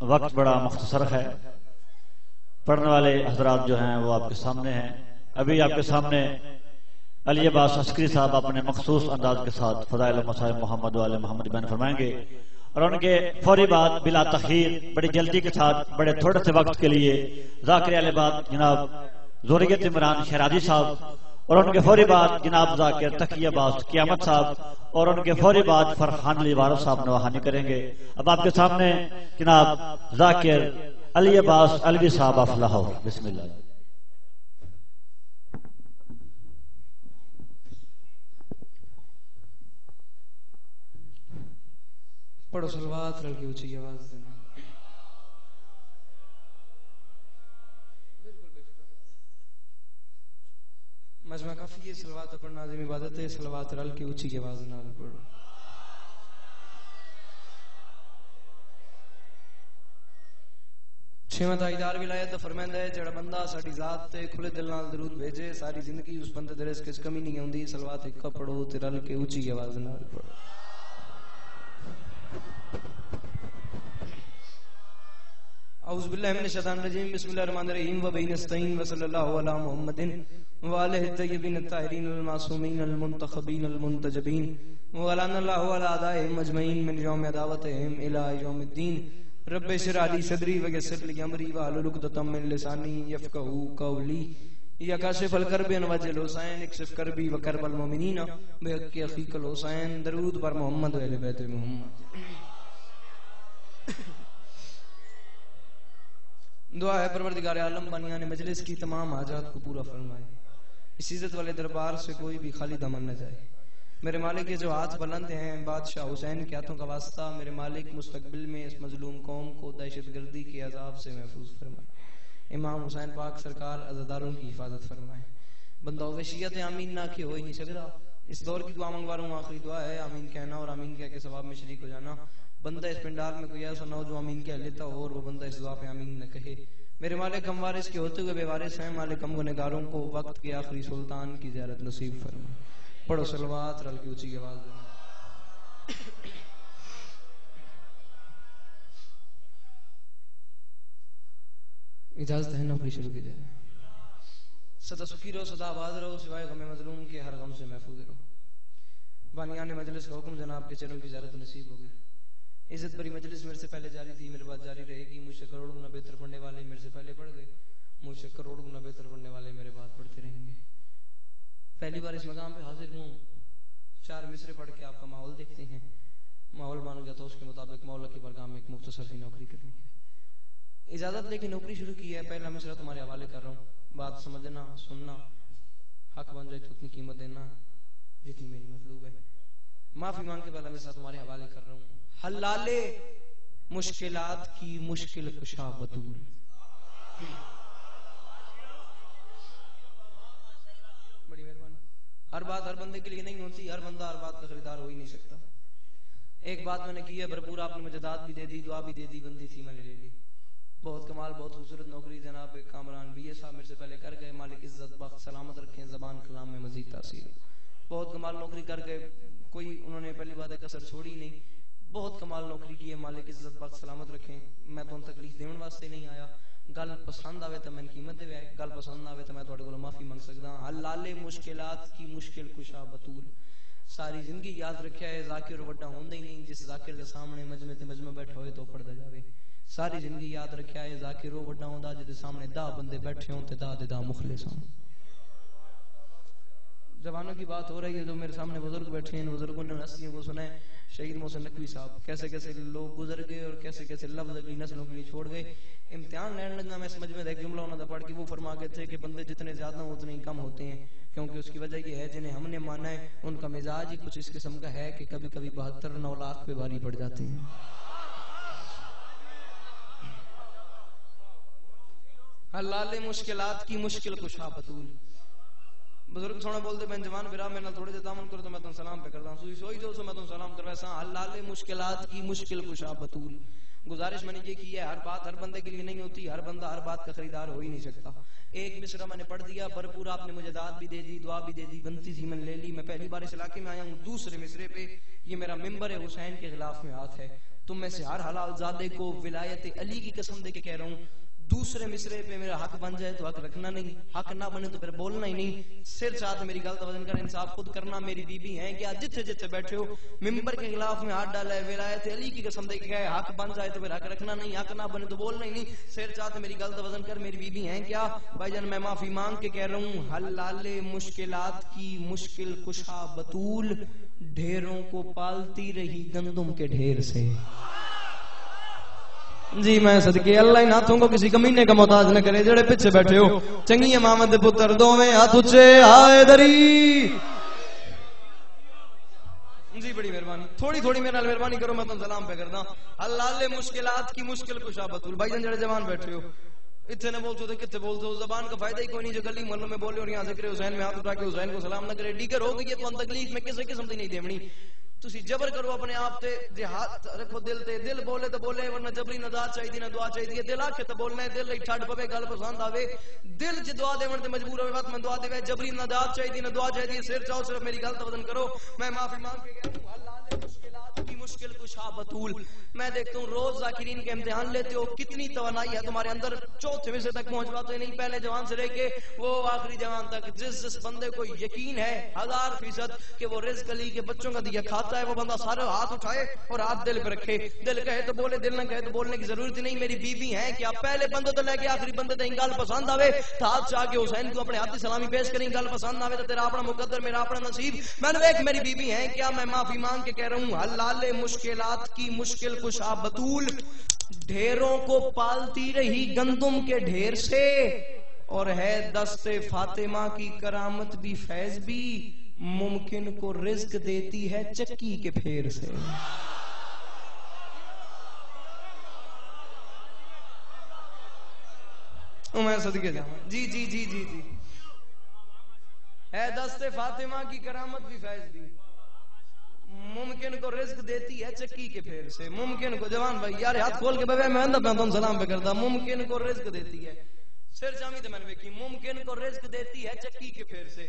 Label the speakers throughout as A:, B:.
A: وقت بڑا مختصر ہے، پڑھنے والے حضرات جو ہیں وہ آپ کے سامنے ہیں۔ ابھی آپ کے سامنے علی عباس عسکری صاحب اپنے مخصوص انداز کے ساتھ فضائل و مصائب محمد والے محمد بیان فرمائیں گے، اور ان کے فوری بعد بلا تخیر بڑی جلدی کے ساتھ بڑے تھوڑے سے وقت کے لیے ذاکر اہل بات جناب ذریت عمران شہرازی صاحب، اور ان کے فوری بعد جناب ذاکر تقی عباس قیامت صاحب، اور ان کے فوری بعد فرخان علی وارث صاحب نواحانی کریں گے۔ اب آپ کے سامنے جناب ذاکر علی عباس علوی صاحب آف لاہور، بسم اللہ۔
B: پڑھو صلوات رل کی اونچی آواز دینا۔ مجمع کافی ہے، صلوات پڑھنا عظیم عبادت ہے، صلوات رل کی اونچی آواز نال پڑھو۔ چھویں تاجدار ولایت دا فرماندا ہے جڑا بندہ ساڈی ذات تے کھلے دل نال درود بھیجے ساری زندگی اس بندے دے رزق وچ کمی نہیں ہوندی۔ صلوات اکا پڑھو تے رل کے اونچی آواز نال پڑھو۔ اعوذ باللہ من الشیطان الرجیم، بسم اللہ الرحمن الرحیم، و بہ نستعین، وصلی اللہ علی محمد وآلہ الطیبین الطاہرین المعصومین المنتخبین المنتجبین، ولعن اللہ علی اعدائہم اجمعین من یوم عداوتہم الی یوم الدین۔ رب اشرح لی صدری ویسر لی امری واحلل عقدۃ من لسانی یفقهوا قولی۔ یا کاشف الکرب وجل حسین اکشف کربی وکرب المؤمنین بحق اخیک الحسین۔ درود بر محمد و اہل بیت محمد۔ دعا ہے پروردگار عالم بانیان مجلس کی تمام حاجات کو پورا فرمائے، اس عزت والے دربار سے کوئی بھی خالی دامن نہ جائے۔ میرے مالک کے جو ہاتھ بلند ہیں بادشاہ حسین کے ہاتھوں کا واسطہ، میرے مالک مستقبل میں اس مظلوم قوم کو دہشت گردی کے عذاب سے محفوظ فرمائے۔ امام حسین پاک سرکار عزاداروں کی حفاظت فرمائے۔ بندہ وشیت آمین نہ کہ ہو ہی نہیں سکتا۔ اس دور کی دعا منگواروں آخری دعا ہے، آمین کہنا اور آمین کہہ کے ثواب میں شریک ہو جانا۔ بندہ اس پنڈال میں کوئی ایسا نہ ہو جو آمین کہہ لیتا ہو اور وہ بندہ اس دعا پہ آمین نہ کہے۔ میرے مالک ہم وارث کے ہوتے ہوئے بے وارث ہیں، مالک ہم گنہگاروں کو وقت کے آخری سلطان کی زیارت نصیب فرما۔ پڑھو صلوات رل کی اونچی آواز دینا۔ اجازت ہے نوکری شروع کی جائے۔ سدا سکھی رہو، سدا آباد رہو، سوائے غم مظلوم کے ہر غم سے محفوظ رہو۔ بانیان مجلس کا حکم جناب کے چروں کی زیارت نصیب ہوگی۔ عزت بری مجلس میرے سے پہلے جاری تھی، میرے بعد جاری رہے گی۔ مجھ سے کروڑ گنا بہتر پڑھنے والے میرے سے پہلے پڑھ گئے، مجھ سے کروڑ گنا بہتر پڑھنے والے میرے بعد پڑھتے رہیں گے۔ پہلی بار اس مقام پہ حاضر ہوں، 4 مصرے پڑھ کے آپ کا ماحول دیکھتے ہیں۔ ماحول مان گیا تو اس کے مطابق مولا کی بارگاہ میں ایک مختصر سی نوکری کرنی ہے۔ اجازت لے کے نوکری شروع کی ہے، پہلا مصرع تمہارے حوالے کر رہا ہوں، بات سمجھنا سننا، حق بن جائے تو اتنی قیمت دینا جتنی میری مطلوب ہے۔ معافی مانگ کے پہلا مصرع تمہارے حوالے کر رہا ہوں۔ حلال مشکلات کی مشکل کشا بطول۔ بڑی مہربانی۔ ہر بات ہر بندے کے لیے نہیں ہوتی، ہر بندہ ہر بات کا خریدار ہو ہی نہیں سکتا۔ ایک بات میں نے کی ہے بھرپور، آپ نے مجھے داد بھی دے دی، دعا بھی دے دی، بندی تھی میں نے لے لی۔ بہت کمال، بہت خوبصورت نوکری جناب کامران بی اے صاحب میرے سے پہلے کر گئے، مالک عزت بخت سلامت رکھیں، زبان کلام میں مزید تاثیر۔ بہت کمال نوکری کر گئے، کوئی انہوں نے پہلی بات ہے کسر چھوڑی نہیں۔ بہت کمال نوکری کی ہے، مالک عزت بخت سلامت رکھیں۔ میں تو ان تکلیف دیون واسطے نہیں آیا، گل پسند آوے تو میں قیمت دے، گل پسند نہ آوے تو میں تہاڈے کولوں معافی منگ سکدا ہاں۔ حلال مشکلات کی مشکل کشا بطول۔ ساری زندگی یاد رکھیا ہے ذاکر وڈا ہوندا ہی نہیں، جس ذاکر دے سامنے مجمع بیٹھا ہوئے تو پڑھدا جاوے۔ ساری زندگی یاد رکھیا ہے ذاکر وہ وڈا ہوندا جے دے سامنے 10 بندے بیٹھے ہوں تے 10 دے 10 مخلص ہوں۔ جوانوں کی بات ہو رہی ہے، جو میرے سامنے بزرگ بیٹھے ہیں، بزرگوں نے ہستیوں کو سنا ہے۔ شہید محسن نقوی صاحب کیسے کیسے لوگ گزر گئے اور کیسے کیسے لفظ اگلی نسلوں کے لیے چھوڑ گئے۔ امتحان لینے لگا میں اس مجمع میں ایک جملہ انہوں نے پڑھ کے وہ فرما گئے تھے کہ بندے جتنے زیادہ ہوں اتنے ہی کم ہوتے ہیں، کیونکہ اس کی وجہ یہ ہے جنہیں ہم نے مانا ہے ان کا مزاج ہی کچھ اس قسم کا ہے کہ کبھی کبھی 72-9 لاکھ پہ بھاری پڑ جاتے ہیں۔ حلال مشکلات کی مشکل کشا بطول۔ بزرگ سونا بولتے بہن جوان برا میرے نال تھوڑے جے تعاون کرو تو میں تم سلام پہ کردا ہوں، سوئی جو میں تم سلام کروا سا۔ حلال مشکلات کی مشکل کشا بطول۔ گزارش میں نے یہ کی ہے، ہر بات ہر بندے کے لیے نہیں ہوتی، ہر بندہ ہر بات کا خریدار ہو ہی نہیں سکتا۔ ایک مصرع میں نے پڑھ دیا، بھرپور آپ نے مجھے داد بھی دے دی، دعا بھی دے دی، بنتی تھی میں نے لے لی۔ میں پہلی بار اس علاقے میں آیا ہوں، دوسرے مصرے پہ یہ میرا ممبر ہے حسین کے خلاف میں ہاتھ ہے۔ تم میں سے ہر حلال زادے کو ولایت علی کی قسم دے کے کہہ رہا ہوں، دوسرے مصرے پہ میرا حق بن جائے تو حق رکھنا نہیں، حق نہ بنے تو پھر بولنا ہی نہیں، سر چاہتے میری غلط وزن کر، انصاف خود کرنا، میری بی بی ہیں کیا جتھے جتھے بیٹھے ہو ممبر کے خلاف میں ہاتھ ڈالا ہے، ولایت علی کی قسم دے کے گئے حق بن جائے تو پھر حق رکھنا نہیں، حق نہ بنے تو بولنا ہی نہیں، سر چاہتے میری غلط وزن کر، میری بی بی ہیں کیا؟ بھائی جان میں معافی مانگ کے کہہ رہا ہوں، حلال مشکلات کی مشکل کشا بطول ڈھیروں کو پالتی رہی گندم کے ڈھیر سے۔ جی میں صدقے اللہ ان ہاتھوں کو کسی کمینے کا محتاج نہ کرے، جڑے پیچھے بیٹھے ہو چنگی امامت دے پتر دوویں ہاتھ اچے آئے دری۔ جی بڑی مہربانی، تھوڑی تھوڑی میرے نال مہربانی کرو، میں تم سلام پہ کردا۔ حلال مشکلات کی مشکل کشا بطول، بھائی جان جڑے جوان بیٹھے ہو اتنے نہ بولتے تو کتنے بولتے ہو، زبان کا فائدہ ہی کوئی نہیں، جو گلی محلوں میں بولے اور یہاں ذکر حسین میں ہاتھ اٹھا کے حسین کو سلام نہ کرے، ڈیگر ہو گئی ہے تو تکلیف میں کسی قسم دی نہیں دیمنی، تسی جبر کرو اپنے آپ تے، ہاتھ رکھو دل تے، دل بولے تو بولے ورنہ جبری نہ دعا چاہیے نہ دعا چاہیے، دل آکھے تو بولنا ہے، دل ٹھڈ پوے گل پسند آوے، دل جے دعا دیون تے مجبور ہوے وقت میں دعا دے، جبری نہ دعا چاہیے نہ دعا چاہیے، سر چاہو صرف میری غلط وزن کرو، میں معافی مانگ کے کہتا ہوں اللہ مشکلات کی مشکل کشا بطول۔ میں دیکھتا ہوں روز ذاکرین کے امتحان لیتے ہو، کتنی توانائی ہے تمہارے اندر، چوتھے حصے تک پہنچ پاتے نہیں، پہلے جوان سے لے کے وہ آخری جوان تک، جس بندے کو یقین ہے 1000% کہ وہ رزق علی کے بچوں کا دیا کھاتا ہے، وہ بندہ سارے ہاتھ اٹھائے اور ہاتھ دل پہ رکھے، دل کہے تو بولے، دل نہ کہے تو بولنے کی ضرورت نہیں۔ میری بی بی ہیں کیا پہلے بندے تو لے کے آخری بندے تے گل پسند آوے تو ہاتھ چاہ کے حسین کو اپنے ہاتھ سلامی پیش کریں، گل پسند آوے تو تیرا اپنا مقدر میرا اپنا نصیب، میں نے ایک میری بی بی ہیں کیا، میں معافی مانگ کے کہہ رہا ہوں حلال مشکلات کی مشکل کشا بطول ڈھیروں کو پالتی رہی گندم کے ڈھیر سے، اور ہے دست فاطمہ کی کرامت بھی فیض بھی، ممکن کو رزق دیتی ہے چکی کے پھیر سے۔ میں صدقے جاؤں، جی جی جی جی جی، ہے دست فاطمہ کی کرامت بھی فیض بھی، ممکن کو رزق دیتی ہے چکی کے پھیر سے، ممکن کو، جوان بھائی یار ہاتھ کھول کے بے میں اندر تم سلام پہ کرتا، ممکن کو رزق دیتی ہے، سر جامی تو میں نے دیکھی، ممکن کو رزق دیتی ہے چکی کے پھیر سے۔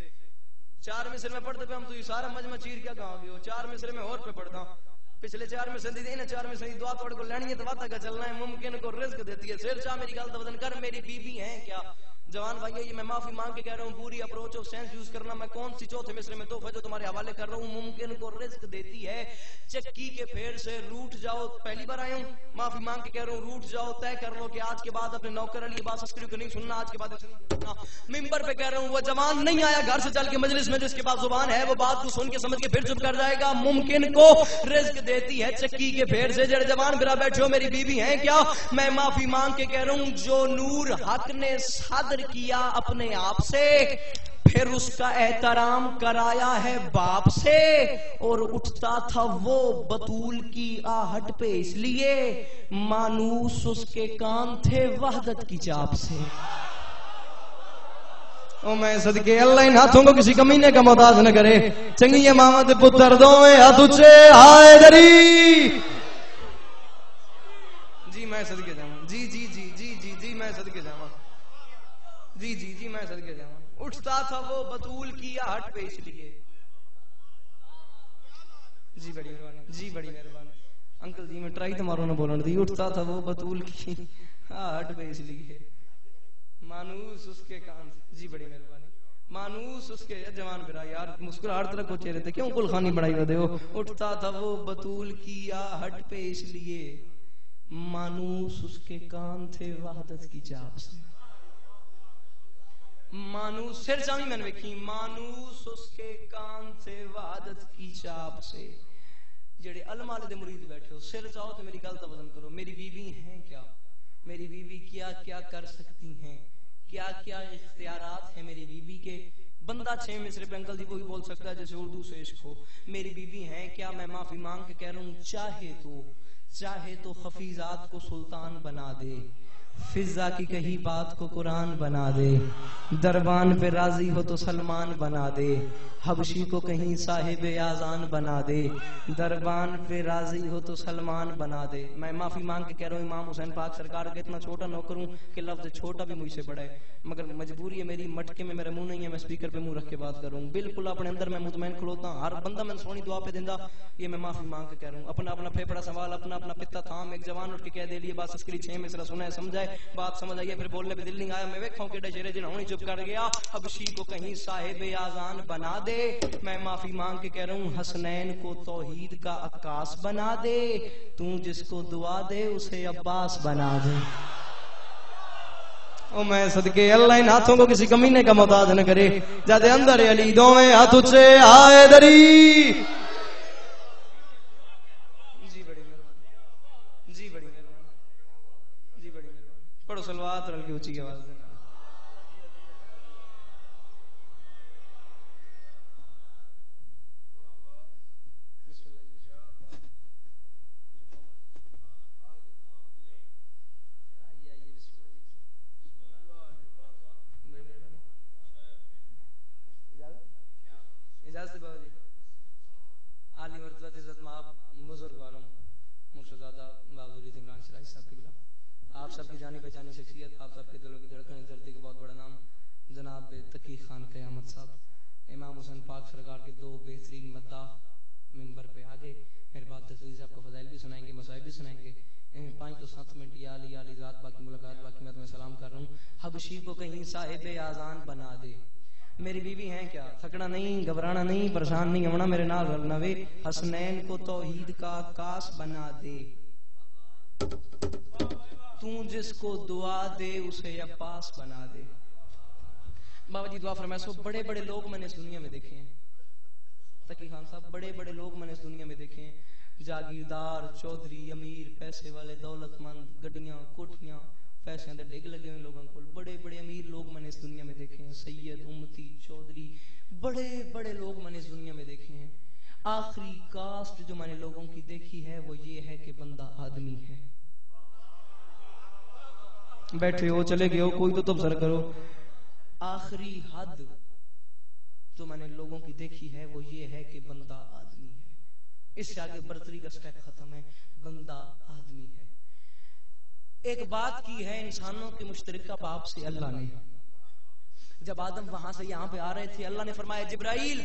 B: چار مصر میں پڑھتے پہ ہم تو یہ سارا مجمع چیر کیا کہاں گے ہو، چار مصر میں اور پہ پڑھتا ہوں، پچھلے چار میں سندھی دینا، چار میں سندھی دعا توڑ کو لینی ہے تو واتا کا چلنا ہے، ممکن کو رزق دیتی ہے، سر چاہ میری غلط وزن کر، میری بی بی ہیں کیا؟ جوان بھائی یہ میں معافی مانگ کے کہہ رہا ہوں، پوری اپروچ آف سینس یوز کرنا، میں کون سی چوتھے مصرے میں تحفہ جو تمہارے حوالے کر رہا ہوں، ممکن کو رزق دیتی ہے چکی کے پھیر سے، روٹ جاؤ، پہلی بار آیا ہوں معافی مانگ کے کہہ رہا ہوں، روٹ جاؤ، طے کر لو کہ آج کے بعد اپنے نوکر علی عباس عسکری کو نہیں سننا، آج کے بعد ممبر پہ کہہ رہا ہوں، وہ جوان نہیں آیا گھر سے چل کے مجلس میں جس کے پاس زبان ہے وہ بات کو سن کے سمجھ کے پھر چپ کر جائے گا، ممکن کو رزق دیتی ہے چکی کے پھیر سے، جڑے جوان گرا بیٹھے ہو میری بیوی ہیں کیا، میں معافی مانگ کے کہہ رہا ہوں، جو نور حق نے صادر کیا اپنے آپ سے، پھر اس کا احترام کرایا ہے باپ سے، اور اٹھتا تھا وہ بطول کی آہٹ پہ اس لیے مانوس اس کے کان تھے وحدت کی چاپ سے۔ او میں صدقے اللہ ان ہاتھوں کو کسی کمینے کا محتاج نہ کرے، چنگی امامت پتر دوویں ہاتھ اچے آئے دری۔ جی میں صدقے جاواں، جی جی جی جی جی جی میں صدقے جاواں، جی جی جی میں صدقے جاواں، اٹھتا تھا وہ بطول کی آہٹ پہ اس لیے، جی بڑی مہربانی، جی بڑی مہربانی انکل جی میں ٹرائی تمہاروں نے بولن دی، اٹھتا تھا وہ بطول کی آہٹ پہ اس لیے مانوس اس کے کان سے، جی بڑی مہربانی، مانوس اس کے، جوان برا یار مسکراہٹ طرح کو چہرے تھے کیوں کل خانی بڑھائی ودے ہو، اٹھتا تھا وہ بطول کی آہٹ پہ اس لیے مانوس اس کے کان تھے وحدت کی چاپ سے، مانوس سر چامی میں نے ویکھی، مانوس اس کے کان تھے وحدت کی چاپ سے، جڑے علم والے دے مرید بیٹھے ہو سر چاہو تو میری گل توازن کرو، میری بیوی ہیں کیا، میری بیوی کیا کیا کر سکتی ہیں، کیا کیا اختیارات ہیں میری بیوی کے، بندہ 6 مصرے پہ انکل جی وہی بول سکتا ہے جیسے اردو سے عشق ہو، میری بیوی ہیں کیا، میں معافی مانگ کے کہہ رہا ہوں، چاہے تو حفیظات کو سلطان بنا دے، فضا کی کہی بات کو قرآن بنا دے، دربان پہ راضی ہو تو سلمان بنا دے، حبشی کو کہیں صاحب آذان بنا دے، دربان پہ راضی ہو تو سلمان بنا دے۔ میں معافی مانگ کے کہہ رہا ہوں امام حسین پاک سرکار کا اتنا چھوٹا نوکر ہوں کہ لفظ چھوٹا بھی مجھ سے بڑا ہے، مگر مجبوری ہے میری، مٹکے میں میرا منہ نہیں ہے، میں سپیکر پہ منہ رکھ کے بات کر رہا ہوں، بالکل اپنے اندر میں مطمئن کھلوتا ہوں، ہر بندہ میں سونی دعا پہ دیندا، یہ میں معافی مانگ کے کہہ رہا ہوں۔ اپنا اپنا پھیپڑا سوال، اپنا اپنا پتا تھام، ایک جوان اٹھ کے کہہ دے لیے بات عسکری 6 میں سرا سنا ہے سمجھائے، بات سمجھ آئی ہے پھر بولنے پہ دل نہیں آیا، میں ویکھاں کہ ڈشیرے جن ہونی چپ کر گیا، حبشی کو کہیں صاحب آذان بنا دے، میں معافی مانگ کے کہہ رہا ہوں حسنین کو توحید کا عکاس بنا دے، تو جس کو دعا دے اسے عباس بنا دے۔ او میں صدقے اللہ ان ہاتھوں کو کسی کمینے کا محتاج نہ کرے، جاتے اندر علی دوویں ہاتھ اچھے آئے دری۔ جی بڑی مہربانی، جی بڑی مہربانی، جی بڑی مہربانی، پڑھو صلوات رل کی اونچی آواز میں۔ اجازت بابا جی، عالی مرتبہ عزت مآب بزرگ والوں مرشدزادہ بابزوری عمران شراحی صاحب کی بلا، آپ سب کی جانی پہچانی شخصیت، آپ سب کے دلوں کی دھڑکن، اس دھرتی کا بہت بڑا نام جناب تقی خان قیامت صاحب، امام حسین پاک سرکار کے 2 بہترین مداح منبر پہ آگے میرے بعد تقی صاحب کو فضائل بھی سنائیں گے، مسائب بھی سنائیں گے۔ 5 تو 7 منٹ یا علی ذات باقی ملاقات باقی میں تمہیں سلام کر رہا ہوں۔ حبشی کو کہیں صاحب آذان بنا دے، میری بیوی ہیں کیا، تھکنا نہیں، گھبرانا نہیں، پریشان نہیں ہونا، میرے نال رلنا وے، حسنین کو توحید کا عکاس بنا دے، تو جس کو دعا دے اسے عباس بنا دے۔ بابا جی دعا فرمائے، سو بڑے بڑے لوگ میں نے اس دنیا میں دیکھے ہیں، تقی خان صاحب بڑے بڑے لوگ میں نے اس دنیا میں دیکھے ہیں، جاگیردار، چودھری، امیر، پیسے والے، دولت مند، گڈیاں، کوٹھیاں، پیسے اندر ڈگ لگے ہوئے لوگوں کو، بڑے بڑے امیر لوگ میں نے اس دنیا میں دیکھے ہیں، سید، امتی، چودھری، بڑے بڑے لوگ میں نے اس دنیا میں دیکھے ہیں۔ آخری کاسٹ جو میں نے لوگوں کی دیکھی ہے وہ یہ ہے کہ بندہ آدمی ہے۔ بیٹھے ہو، چلے گئے ہو، کوئی تو تبصرہ کرو۔ آخری حد جو میں نے لوگوں کی دیکھی ہے وہ یہ ہے کہ بندہ آدمی ہے، اس سے آگے برتری کا سٹیپ ختم ہے، بندہ آدمی ہے۔ ایک بات کی ہے انسانوں کے مشترکہ باپ سے اللہ نے، جب آدم وہاں سے یہاں پہ آ رہے تھے اللہ نے فرمایا جبرائیل،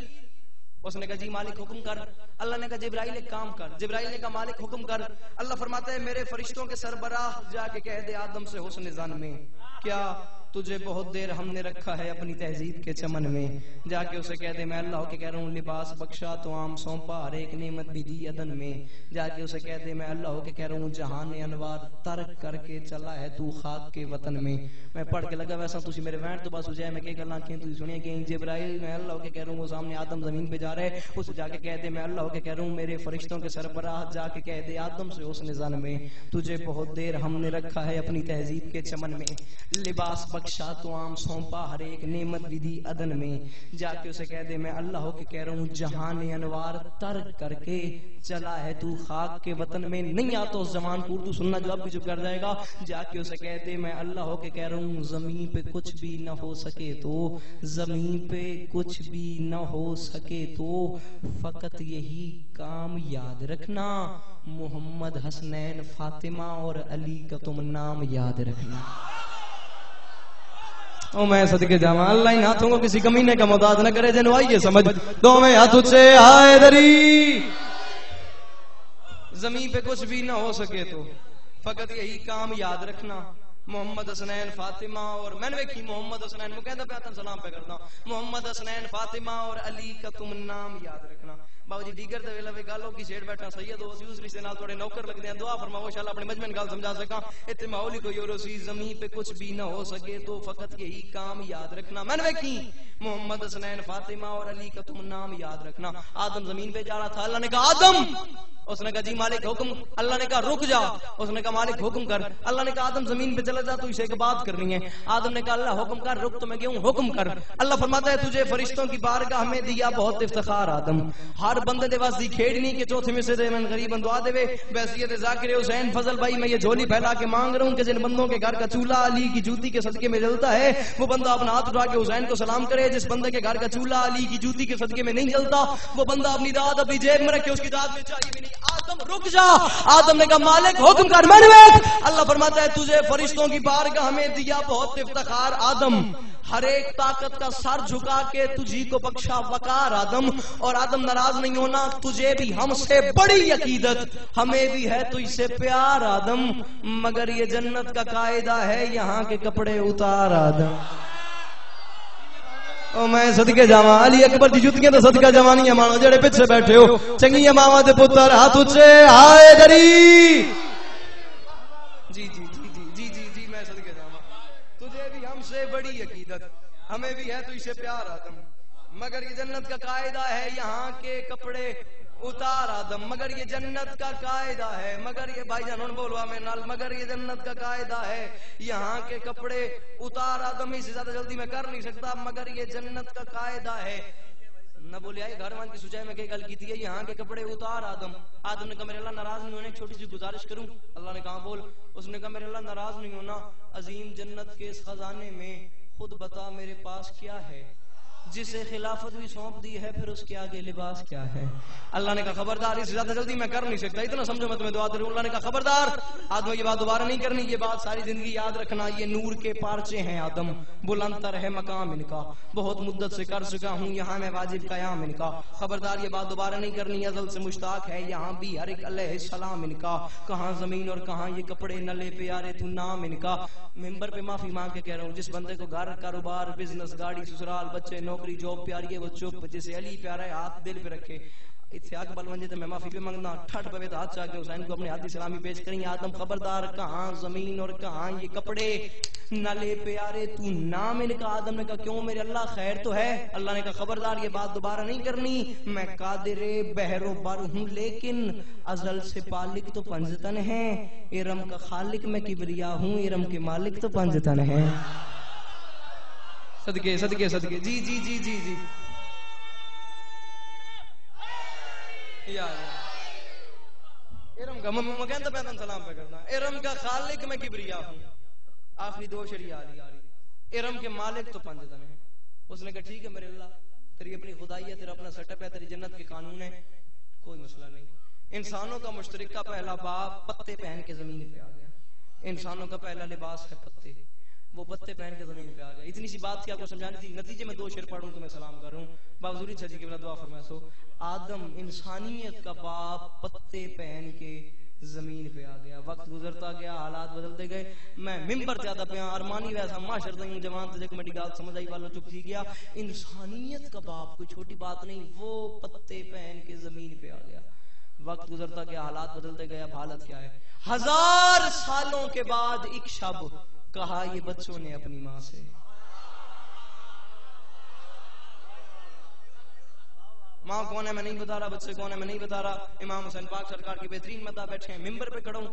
B: اس نے کہا جی مالک حکم کر، اللہ نے کہا جبرائیل ایک کام کر، جبرائیل نے کہا مالک حکم کر، اللہ فرماتا ہے میرے فرشتوں کے سربراہ جا کے کہہ دے آدم سے حسن ظن میں، کیا تجھے بہت دیر ہم نے رکھا ہے اپنی تہذیب کے چمن میں، جا کے اسے کہہ دے میں اللہ کے کہہ رہا ہوں لباس بخشا تو عام سونپا ہر ایک نعمت بھی دی عدن میں، جا کے اسے کہہ دے میں اللہ کے کہہ رہا ہوں جہان انوار ترک کر کے چلا ہے تو خاک کے وطن میں۔ میں پڑھ کے لگا ویسا تسی میرے وینٹ تو بس ہو جائے میں کہ گلاں کہیں تسی سنیے کہ جبرائیل میں اللہ کے کہہ رہا ہوں وہ سامنے آدم زمین پہ جا رہے، اسے جا کے کہہ دے میں اللہ کے کہہ رہا ہوں میرے فرشتوں کے سربراہ جا کے کہہ دے آدم سے حسن ظن میں تجھے بہت دیر ہم نے رکھا ہے اپنی تہذیب کے چمن میں، لباس بخشا تو عام سونپا ہر ایک نعمت بھی دی عدن میں، جا کے اسے کہہ دے میں اللہ کے کہہ رہا ہوں جہان انوار ترک کر کے چلا ہے تو خاک کے وطن میں۔ نہیں آتا اس زمان کو اردو سننا جو اب بھی چپ کر جائے گا، جا کے اسے کہہ دے میں اللہ کے کہہ رہا ہوں زمین پہ کچھ بھی نہ ہو سکے تو، زمین پہ کچھ بھی نہ ہو سکے تو فقط یہی کام یاد رکھنا، محمد، حسنین، فاطمہ اور علی کا تم نام یاد رکھنا۔ او میں صدقے جاواں اللہ ان ہاتھوں کو کسی کمینے کا محتاج نہ کرے، جنو آئیے سمجھ دو میں ہاتھ اچھے آئے دری، زمین پہ کچھ بھی نہ ہو سکے تو فقط یہی کام یاد رکھنا، محمد، حسنین، فاطمہ اور میں نے دیکھی محمد، حسنین میں کہتا پہ سلام پہ کرتا ہوں، محمد، حسنین، فاطمہ اور علی کا تم نام یاد رکھنا۔ بابا جی دیگر دے ویلا وے گالو کی چھیڑ بیٹھا سید ہو سی اس رشتے نال تھوڑے نوکر لگ دیں، دعا فرماؤ انشاءاللہ اپنے مجمع گل سمجھا سکاں، اتنے ماحول ہی کوئی اور سی، زمین پہ کچھ بھی نہ ہو سکے تو فقط یہی کام یاد رکھنا۔ میں نے دیکھی محمد، حسنین، فاطمہ اور علی کا تم نام یاد رکھنا۔ آدم زمین پہ جا رہا تھا، اللہ نے کہا آدم، اس نے کہا جی مالک حکم، اللہ نے کہا رک جا، اس نے کہا مالک حکم کر، اللہ نے کہا آدم زمین پہ چلا جا تو اسے ایک بات کرنی ہے. آدم نے کہا اللہ حکم کر. رک تو میں گیا ہوں, حکم کر. اللہ فرماتا ہے تجھے فرشتوں کی بارگاہ میں دیا بہت افتخار آدم. ہر بندے دے واسطے کھیڑنی کہ چوتھے میں سے دے من غریب دعا دے بحیثیت ذاکر حسین فضل بھائی میں یہ جھولی پھیلا کے مانگ رہا ہوں کہ جن بندوں کے گھر کا چولہا علی کی جوتی کے صدقے میں جلتا ہے وہ بندہ اپنا ہاتھ اٹھا کے حسین کو سلام کرے. جس بندے کے گھر کا چولہا علی کی جوتی کے صدقے میں نہیں جلتا وہ بندہ اپنی داد اپنی جیب میں رکھے, اس کی داد میں چاہیے بھی نہیں. آدم رک جا. آدم نے کہا مالک حکم کر. میں نے اللہ فرماتا ہے تجھے فرشتوں کی بارگاہ میں دیا بہت افتخار آدم. ہر ایک طاقت کا سر جھکا کے تجھی کو بخشا وقار آدم. اور آدم ناراض نہیں ہونا, تجھے بھی ہم سے بڑی عقیدت, ہمیں بھی ہے تو اس سے پیار آدم, مگر یہ جنت کا قاعدہ ہے یہاں کے کپڑے اتار آدم. او میں صدقے جاواں علی اکبر دی جُتیاں تے صدقہ جوانیاں مانو جڑے پیچھے بیٹھے ہو چنگیاں ماواں دے پتر ہاتھ اونچے ہائے دری. جی جی جی جی جی جی جی میں صدقے جاواں, تجھے بھی ہم سے بڑی عقیدت, ہمیں بھی ہے تو اسے پیار آدم, مگر یہ جنت کا قاعدہ ہے یہاں کے کپڑے اتار آدم. مگر یہ جنت کا قاعدہ ہے, مگر یہ بھائی جان بولوا میں نال, مگر یہ جنت کا قاعدہ ہے یہاں کے کپڑے اتار آدم. اس سے زیادہ جلدی میں کر نہیں سکتا, مگر یہ جنت کا قاعدہ ہے. نہ بولے آئے گھر وان کی سچائی میں کئی گل کی تھی یہاں کے کپڑے اتار آدم. آدم نے کہا میرے اللہ ناراض نہیں ہونے, ایک چھوٹی سی گزارش کروں. اللہ نے کہا بول. اس نے کہا میرے اللہ ناراض نہیں ہونا, عظیم جنت کے اس خزانے میں خود بتا میرے پاس کیا ہے, جسے خلافت بھی سونپ دی ہے پھر اس کے آگے لباس کیا ہے. اللہ نے کہا خبردار, اس سے زیادہ جلدی میں کر نہیں سکتا, اتنا سمجھو میں تمہیں دعا دے رہا ہوں. اللہ نے کہا خبردار آدم یہ بات دوبارہ نہیں کرنی, یہ بات ساری زندگی یاد رکھنا. یہ نور کے پارچے ہیں آدم, بلند تر ہے مقام ان کا, بہت مدت سے کر چکا ہوں یہاں میں واجب قیام ان کا. خبردار یہ بات دوبارہ نہیں کرنی, ازل سے مشتاق ہے یہاں بھی ہر ایک علیہ السلام ان کا. کہاں زمین اور کہاں یہ کپڑے نہ لے پیارے تو نام ان کا. ممبر پہ معافی مانگ کے کہہ رہا ہوں, جس بندے کو گھر کاروبار بزنس گاڑی سسرال بچے نوکری جاب پیاری ہے وہ چپ, جسے علی پیارا ہے ہاتھ دل پہ رکھے. اتنے آگ بل ونجے تو میں معافی پہ مانگنا, ٹھٹ پہ تو ہاتھ چاہ کے حسین کو اپنے ہاتھ سلامی پیش کریں. آدم خبردار کہاں زمین اور کہاں یہ کپڑے نہ لے پیارے تو نام ان کا. آدم نے کہا کیوں میرے اللہ خیر تو ہے. اللہ نے کہا خبردار یہ بات دوبارہ نہیں کرنی, میں قادر بحر و بر ہوں لیکن ازل سے پالک تو پنجتن ہے, ارم کا خالق میں کبریا ہوں, ارم کے مالک تو پنجتن ہے. صدقے صدقے صدقے جی جی جی جی جی ارم کا مکین تو پیدن سلام پہ کرنا. ارم کا خالق میں کبریا ہوں, آخری دو شریعہ آلی, ارم کے مالک تو پنجتن ہے. اس نے کہا ٹھیک ہے میرے اللہ, تیری اپنی خدائی ہے, تیرا اپنا سیٹ اپ ہے, تیری جنت کے قانون ہے, کوئی مسئلہ نہیں. انسانوں کا مشترکہ پہلا باپ پتے پہن کے زمین پہ آ گیا. انسانوں کا پہلا لباس ہے پتے, وہ پتے پہن کے زمین پہ آ گیا. اتنی سی بات کیا آپ کو سمجھانی تھی, نتیجے میں دو شعر پڑھوں تو میں سلام کروں. باوزوری چھجی کے بلا دعا فرمائے. سو آدم انسانیت کا باپ پتے پہن کے زمین پہ آ گیا. وقت گزرتا گیا, حالات بدلتے گئے. میں ممبر زیادہ پہ ارمانی ویسا معاشر دیں جوان تجھے کمیٹی گال سمجھ آئی والا چپ تھی گیا. انسانیت کا باپ کوئی چھوٹی بات نہیں, وہ پتے پہن کے زمین پہ آ گیا. وقت گزرتا گیا, حالات بدلتے گئے. اب حالت کیا ہے, 1000 سالوں کے بعد ایک شب کہا یہ بچوں نے اپنی ماں سے. ماں کون ہے میں نہیں بتا رہا, بچے کون ہے میں نہیں بتا رہا. امام حسین پاک سرکار کی بہترین مداح بیٹھے ہیں, ممبر پہ کھڑا ہوں,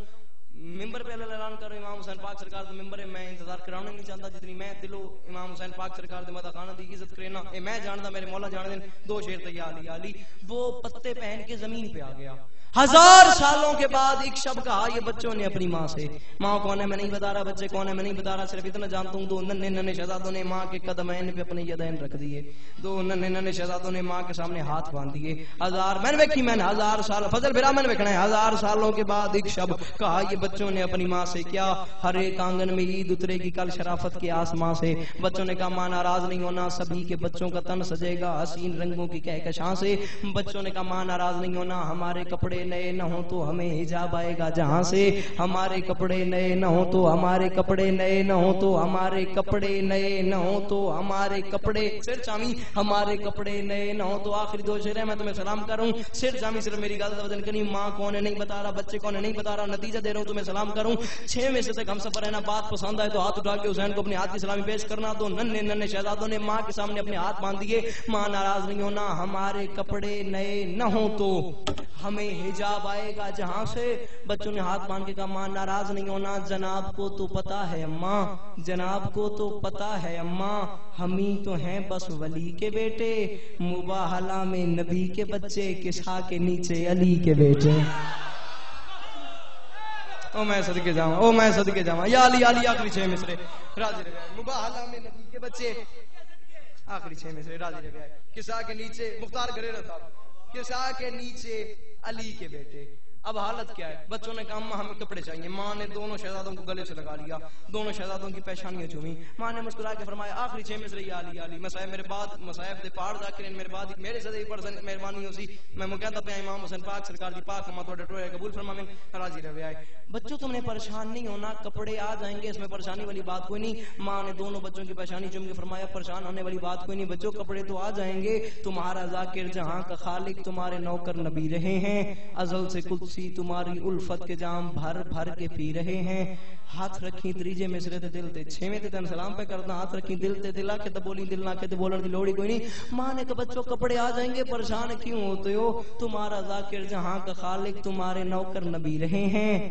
B: ممبر پہ اللہ اعلان کر رہے امام حسین پاک سرکار تو ممبر ہے. میں انتظار کرانا نہیں چاہتا جتنی میں دلو امام حسین پاک سرکار دے مداح خانہ دی عزت کرینا اے میں جاندا, میرے مولا جان دین. دو شعر تیار علی علی, وہ پتے پہن کے زمین پہ آ گیا. 1000 سالوں کے بعد ایک شب کہا یہ بچوں نے اپنی ماں سے. ماں کون ہے میں نہیں بتا رہا, بچے کون ہے میں نہیں بتا رہا, صرف اتنا جانتا ہوں دو ننھے ننھے شہزادوں نے ماں کے قدمین پہ اپنے یدین رکھ دیے. دو ننھے ننھے شہزادوں نے ماں کے سامنے ہاتھ باندھ دیے. 1000 میں نے ویکھی, میں نے 1000 سال فضل بھرا میں نے ویکھنا ہے. 1000 سالوں کے بعد ایک شب کہا یہ بچوں نے اپنی ماں سے. کیا ہر ایک آنگن میں عید اترے گی کل شرافت کے آسماں سے. بچوں نے کہا ماں ناراض نہیں ہونا, سبھی کے بچوں کا تن سجے گا حسین رنگوں کی کہکشاں سے. بچوں نے کہا ماں ناراض نہیں ہونا, ہمارے کپڑے نئے نہ ہوں تو ہمیں حجاب آئے گا جہاں سے. ہمارے کپڑے نئے نہ ہوں تو ہمارے کپڑے نئے نہ ہوں تو ہمارے کپڑے نئے نہ ہوں تو ہمارے کپڑے سر چامی ہمارے کپڑے نئے نہ ہوں تو. آخری دو شعر ہیں, میں تمہیں سلام کروں. سر چامی صرف میری گل وزن کرنی. ماں کون ہے نہیں بتا رہا, بچے کون ہے نہیں بتا رہا, نتیجہ دے رہا ہوں تمہیں سلام کروں. 6 میں سے تک ہم سفر ہے نا, بات پسند آئے تو ہاتھ اٹھا کے حسین کو اپنے ہاتھ کی سلامی پیش کرنا. تو ننھے ننھے شہزادوں نے ماں کے سامنے اپنے ہاتھ باندھ دیے. ماں ناراض نہیں ہونا, ہمارے کپڑے نئے نہ ہوں تو ہمیں حجاب آئے گا جہاں سے. بچوں نے ہاتھ باندھ کے کہا ماں ناراض نہیں ہونا, جناب کو تو پتا ہے اماں, جناب کو تو پتا ہے اماں, ہم ہی تو ہیں بس ولی کے بیٹے, مباہلہ میں نبی کے بچے, کسا کے نیچے علی کے بیٹے. او میں صدقے جاواں, او میں صدقے جاواں, یا علی علی آخری 6 مصرے راضی رہ گئے. مباہلہ میں نبی کے بچے, آخری 6 مصرے راضی رہ گئے. کسا کے نیچے مختار گریرہ صاحب, کسا کے نیچے علی کے بیٹے. اب حالت کیا ہے؟ بچوں نے کہا اماں ہمیں کپڑے چاہیے. ماں نے دونوں شہزادوں کو گلے سے لگا لیا, دونوں شہزادوں کی پیشانیاں چومی. ماں نے مسکرا کے فرمایا آخری 6 مصرے یا علی علی مسائب میرے بعد مسائب دے پہاڑ ذاکرین میرے بعد میرے صدی پرسن مہربانی ہوسی. میں مکہتا پہ امام حسین پاک سرکار دی پاک اماں توڑے ٹوئے قبول فرمائیں راضی رہے آئے. بچوں تم نے پریشان نہیں ہونا, کپڑے آ جائیں گے, اس میں پریشانی والی بات کوئی نہیں. ماں نے دونوں بچوں کی پیشانی چوم کے فرمایا پریشان ہونے والی بات کوئی نہیں بچوں, کپڑے تو آ جائیں گے. تمہارا ذاکر جہاں کا خالق تمہارے نوکر نبی رہے ہیں, ازل سے قدسی تمہاری الفت کے جام بھر بھر کے پی رہے ہیں. ہاتھ رکھی تریجے مصرے تے دل تے, 6ویں تے تن سلام پہ کرنا. ہاتھ رکھی دل تے, دل آ کے تے بولی, دل نہ کے تے بولن دی لوڑی کوئی نہیں. ماں نے کہا بچوں کپڑے آ جائیں گے, پریشان کیوں ہوتے ہو؟ تمہارا ذاکر جہاں کا خالق تمہارے نوکر نبی رہے ہیں,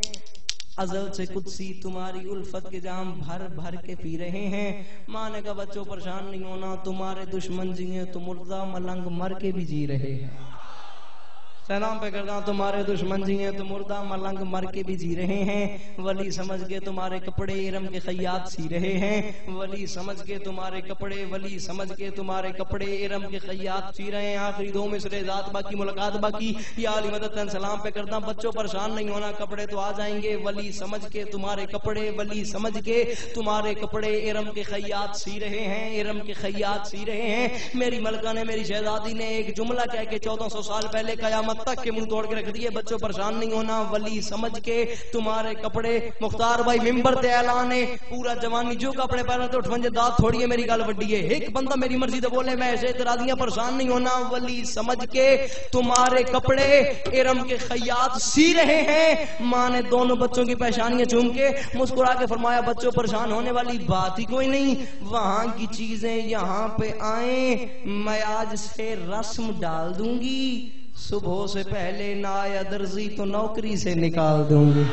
B: ازل سے قدسی تمہاری الفت کے جام بھر بھر کے پی رہے ہیں. ماں نے کہا بچوں پریشان نہیں ہونا, تمہارے دشمن جیے تو مردہ ملنگ مر کے بھی جی رہے ہیں. سلام پہ کرتا ہوں, تمہارے دشمن جی ہیں تو مردہ ملنگ مر کے بھی جی رہے ہیں. ولی سمجھ کے تمہارے کپڑے ارم کے خیاط سی رہے ہیں, ولی سمجھ کے تمہارے کپڑے, ولی سمجھ کے تمہارے کپڑے ارم کے خیاط سی رہے ہیں. آخری 2 مصرے ذات باقی ملاقات باقی. یا علی مدد تن سلام پہ کرتا ہوں, بچوں پریشان نہیں ہونا, کپڑے تو آ جائیں گے. ولی سمجھ کے تمہارے کپڑے, ولی سمجھ کے تمہارے کپڑے ارم کے خیاط سی رہے ہیں, ارم کے خیاط سی رہے ہیں. میری ملکہ نے, میری شہزادی نے ایک جملہ کہہ کے 1400 سال پہلے قیامت تک کے منہ توڑ کے رکھ دیے. بچوں پریشان نہیں ہونا, ولی سمجھ کے تمہارے کپڑے. مختار بھائی ممبر تے اعلان ہے, پورا جوانی جو کپڑے پہنا تو اٹھونجے دات تھوڑی ہے, میری گل وڈی ہے. ایک بندہ میری مرضی تے بولے میں ایسے اعتراضیاں, پریشان نہیں ہونا, ولی سمجھ کے تمہارے کپڑے ارم کے خیاط سی رہے ہیں. ماں نے دونوں بچوں کی پیشانیاں چوم کے مسکرا کے فرمایا بچوں پریشان ہونے والی بات ہی کوئی نہیں, وہاں کی چیزیں یہاں پہ آئیں, میں آج سے رسم ڈال دوں گی, صبح سے پہلے نہ آیا درزی تو نوکری سے نکال دوں گی.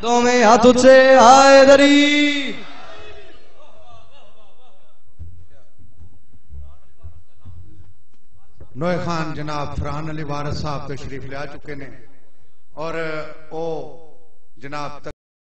B: دو میں ہاتھ سے آئے دری.
C: نوئے خان جناب فرحان علی وارث صاحب تشریف لے آ چکے نے, اور او جناب